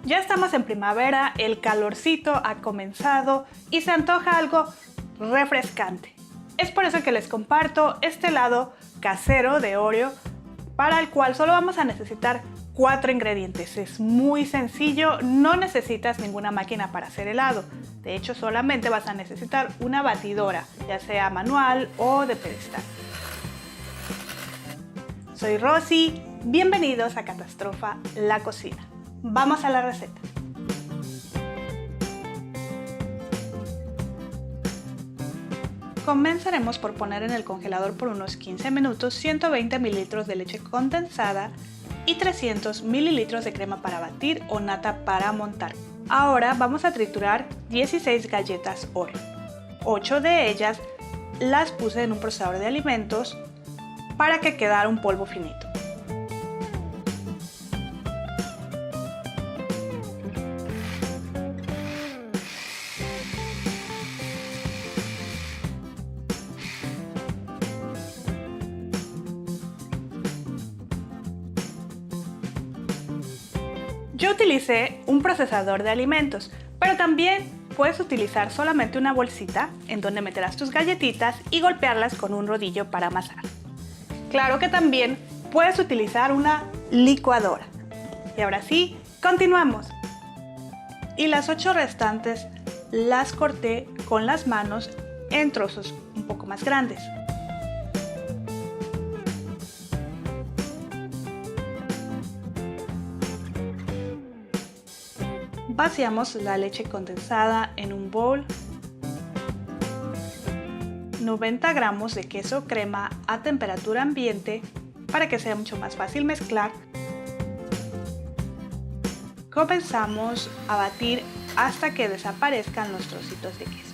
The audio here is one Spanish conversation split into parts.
Ya estamos en primavera, el calorcito ha comenzado y se antoja algo refrescante. Es por eso que les comparto este helado casero de Oreo, para el cual solo vamos a necesitar 4 ingredientes. Es muy sencillo, no necesitas ninguna máquina para hacer helado. De hecho, solamente vas a necesitar una batidora, ya sea manual o de pedestal. Soy Rosy, bienvenidos a Catastrofa la Cocina. Vamos a la receta. Comenzaremos por poner en el congelador por unos 15 minutos 120 ml de leche condensada y 300 ml de crema para batir o nata para montar. Ahora vamos a triturar 16 galletas Oreo. 8 de ellas las puse en un procesador de alimentos para que quedara un polvo finito. Yo utilicé un procesador de alimentos, pero también puedes utilizar solamente una bolsita en donde meterás tus galletitas y golpearlas con un rodillo para amasar. Claro que también puedes utilizar una licuadora. Y ahora sí, continuamos. Y las 8 restantes las corté con las manos en trozos un poco más grandes. Vaciamos la leche condensada en un bowl, 90 gramos de queso crema a temperatura ambiente para que sea mucho más fácil mezclar. Comenzamos a batir hasta que desaparezcan los trocitos de queso.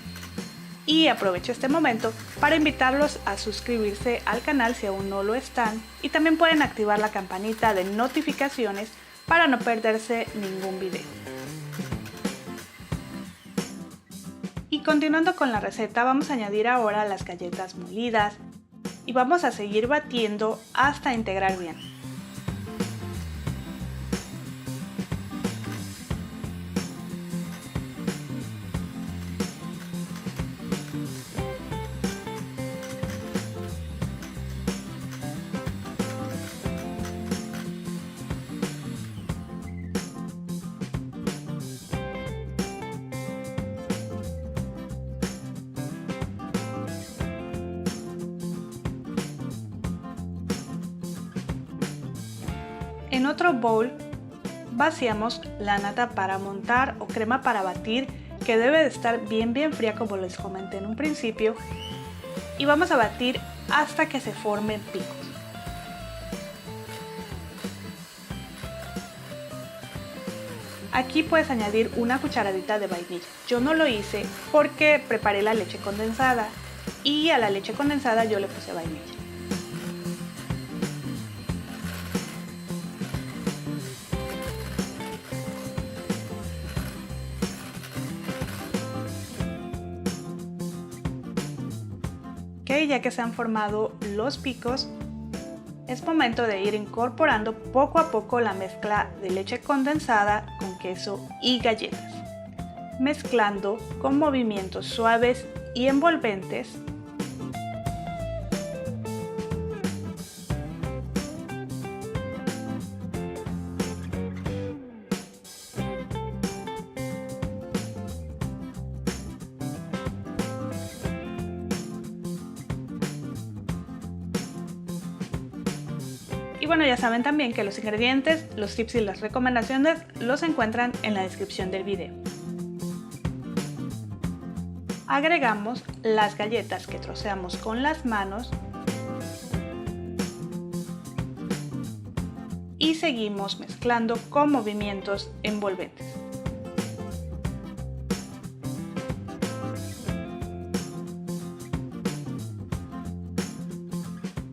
Y aprovecho este momento para invitarlos a suscribirse al canal si aún no lo están, y también pueden activar la campanita de notificaciones para no perderse ningún video. Y continuando con la receta, vamos a añadir ahora las galletas molidas y vamos a seguir batiendo hasta integrar bien. En otro bowl vaciamos la nata para montar o crema para batir, que debe de estar bien fría como les comenté en un principio, y vamos a batir hasta que se formen picos. Aquí puedes añadir una cucharadita de vainilla. Yo no lo hice porque preparé la leche condensada y a la leche condensada yo le puse vainilla. Ya que se han formado los picos, es momento de ir incorporando poco a poco la mezcla de leche condensada con queso y galletas, mezclando con movimientos suaves y envolventes. Y bueno, ya saben también que los ingredientes, los tips y las recomendaciones los encuentran en la descripción del video. Agregamos las galletas que troceamos con las manos y seguimos mezclando con movimientos envolventes.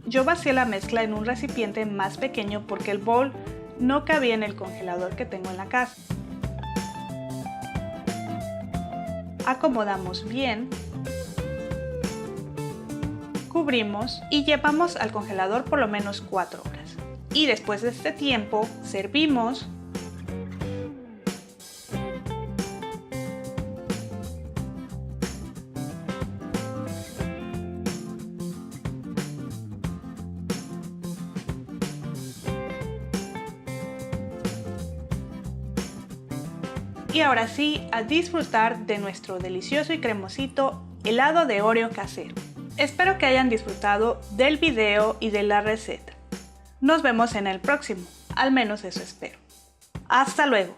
Yo vacié la mezcla en un recipiente más pequeño porque el bowl no cabía en el congelador que tengo en la casa. Acomodamos bien, cubrimos y llevamos al congelador por lo menos 4 horas. Y después de este tiempo servimos Y ahora sí, a disfrutar de nuestro delicioso y cremosito helado de Oreo casero. Espero que hayan disfrutado del video y de la receta. Nos vemos en el próximo, al menos eso espero. ¡Hasta luego!